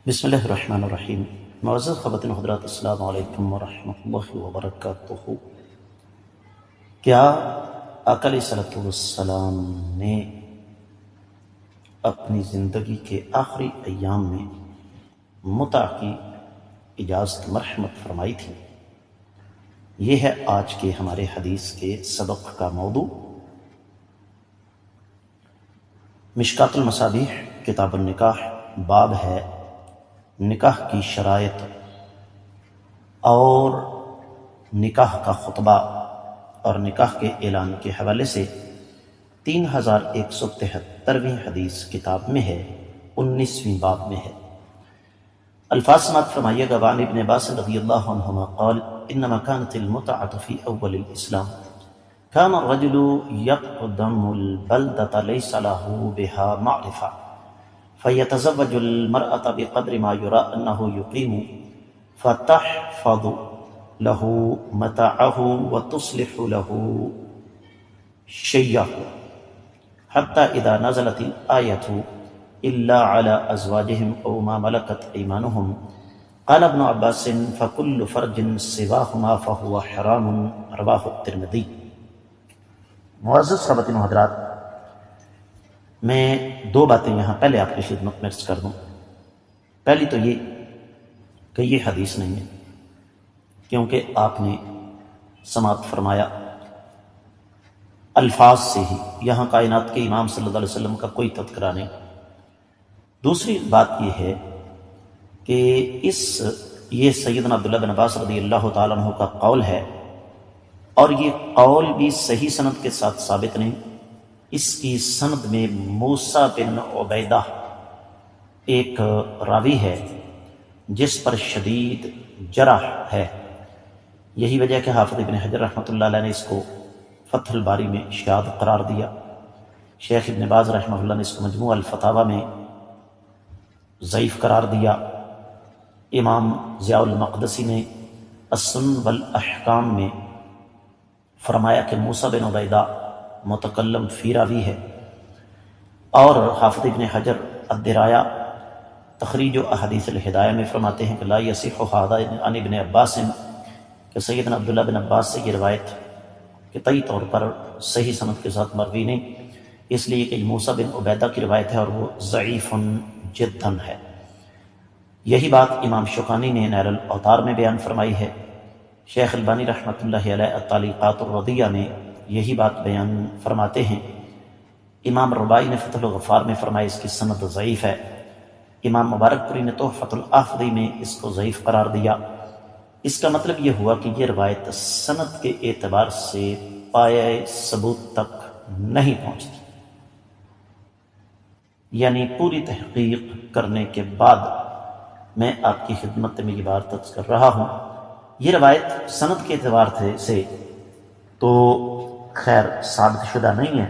بسم اللہ الرحمن الرحیم۔ معزز خواتین و حضرات، السلام علیکم ورحمۃ اللہ وبرکاتہ۔ کیا آقا علیہ الصلوۃ والسلام نے اپنی زندگی کے آخری ایام میں متع کی اجازت مرحمت فرمائی تھی؟ یہ ہے آج کے ہمارے حدیث کے سبق کا موضوع۔ مشکات المصابیح کتاب النکاح باب ہے نکاح کی شرائط اور نکاح کا خطبہ، اور نکاح کے اعلان کے حوالے سے 3173ویں حدیث کتاب میں ہے، 19ویں باب میں ہے۔ الفاظ سماعت فرمائیے گا۔ وعن ابن عباس رضی اللہ عنہما قال انما كانت المتعة في اول الاسلام كان الرجل يقدم البلدة ليس له بها معرفة فيتزوج المرأة بقدر ما يرى أنه يقيم فتحفظ له متاعه وتصلح له شيئه حتى إذا نزلت الآية إلا على أزواجهم أو ما ملكت أيمانهم قال ابن عباس فكل فرج سواهما فهو حرام رواه الترمذي۔ معزز خواتین و حضرات، میں دو باتیں یہاں پہلے آپ کی خدمت میں عرض کر دوں۔ پہلی تو یہ کہ یہ حدیث نہیں ہے، کیونکہ آپ نے سماعت فرمایا الفاظ سے ہی، یہاں کائنات کے امام صلی اللہ علیہ وسلم کا کوئی تذکرہ نہیں۔ دوسری بات یہ ہے کہ یہ سیدنا عبداللہ بن عباس رضی اللہ تعالیٰ عنہ کا قول ہے، اور یہ قول بھی صحیح سند کے ساتھ ثابت نہیں۔ اس کی سند میں موسیٰ بن عبیدہ ایک راوی ہے جس پر شدید جرح ہے۔ یہی وجہ کہ حافظ ابن حجر رحمۃ اللہ علیہ نے اس کو فتح الباری میں شاذ قرار دیا۔ شیخ ابن باز رحمہ اللہ نے اس کو مجموع الفتاوی میں ضعیف قرار دیا۔ امام ضیاء المقدسی نے السنن والاحکام میں فرمایا کہ موسیٰ بن عبیدہ متکلم فی راوی ہے، اور حافظ ابن حجر الدرایہ تخریج احادیث الہدایہ میں فرماتے ہیں کہ لا یصح ھذا عن ابن عباس، کہ سیدنا عبداللہ بن عباس سے یہ روایت قطعی طور پر صحیح سند کے ساتھ مروی نہیں، اس لیے کہ موسیٰ بن عبیدہ کی روایت ہے اور وہ ضعیف جدا ہے۔ یہی بات امام شوکانی نے نیل الاوطار میں بیان فرمائی ہے۔ شیخ البانی رحمۃ اللہ علیہ التعلیقات الرضیہ میں یہی بات بیان فرماتے ہیں۔ امام ربائی نے فتح الغفار میں فرمایا اس کی سند ضعیف ہے۔ امام مبارک پوری نے تحفۃ الافدی میں اس کو ضعیف قرار دیا۔ اس کا مطلب یہ ہوا کہ یہ روایت سند کے اعتبار سے پایہ ثبوت تک نہیں پہنچتی، یعنی پوری تحقیق کرنے کے بعد میں آپ کی خدمت میں یہ بات عرض کر رہا ہوں۔ یہ روایت سند کے اعتبار سے تو خیر ثابت شدہ نہیں ہے،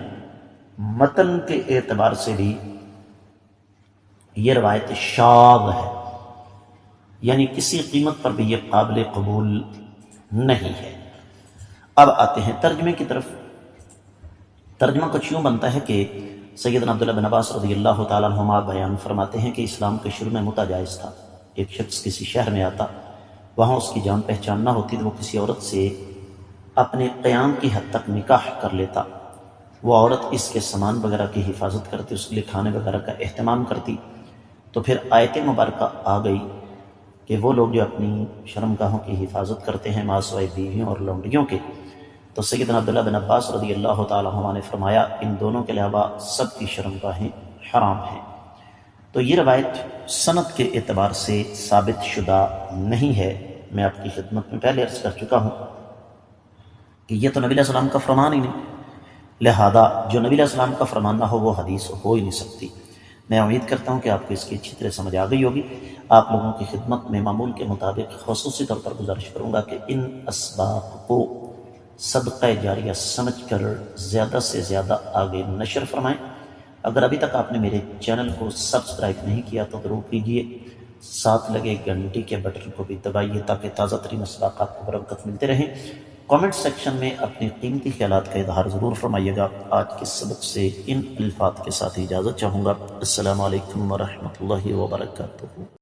متن کے اعتبار سے بھی یہ روایت شاذ ہے، یعنی کسی قیمت پر بھی یہ قابل قبول نہیں ہے۔ اب آتے ہیں ترجمے کی طرف۔ ترجمہ کچھ یوں بنتا ہے کہ سیدنا عبداللہ بن عباس رضی اللہ تعالیٰ عنہما بیان فرماتے ہیں کہ اسلام کے شروع میں متع جائز تھا۔ ایک شخص کسی شہر میں آتا، وہاں اس کی جان پہچان نہ ہوتی تو وہ کسی عورت سے اپنے قیام کی حد تک نکاح کر لیتا۔ وہ عورت اس کے سامان وغیرہ کی حفاظت کرتی، اس کے لیے کھانے وغیرہ کا اہتمام کرتی۔ تو پھر آیت مبارکہ آ گئی کہ وہ لوگ جو اپنی شرمگاہوں کی حفاظت کرتے ہیں ماں سوائے بیویوں اور لونڈیوں کے، تو سیدنا عبداللہ بن عباس رضی اللہ تعالیٰ عنہ نے فرمایا ان دونوں کے علاوہ سب کی شرمگاہیں حرام ہیں۔ تو یہ روایت سند کے اعتبار سے ثابت شدہ نہیں ہے۔ میں آپ کی خدمت میں پہلے عرض کر چکا ہوں کہ یہ تو نبی علیہ السلام کا فرمان ہی نہیں، لہذا جو نبی علیہ السلام کا فرمان نہ ہو وہ حدیث ہو ہی نہیں سکتی۔ میں امید کرتا ہوں کہ آپ کو اس کی اچھی طرح سمجھ آ گئی ہوگی۔ آپ لوگوں کی خدمت میں معمول کے مطابق خصوصی طور پر گزارش کروں گا کہ ان اسباق کو صدقہ جاریہ سمجھ کر زیادہ سے زیادہ آگے نشر فرمائیں۔ اگر ابھی تک آپ نے میرے چینل کو سبسکرائب نہیں کیا تو ضرور کیجیے، ساتھ لگے گھنٹی کے بٹن کو بھی دبائیے تاکہ تازہ ترین اسباقات کو برکت ملتے رہیں۔ کامنٹ سیکشن میں اپنے قیمتی خیالات کا اظہار ضرور فرمائیے گا۔ آج کے سبق سے ان الفاظ کے ساتھ اجازت چاہوں گا۔ السلام علیکم ورحمۃ اللہ وبرکاتہ۔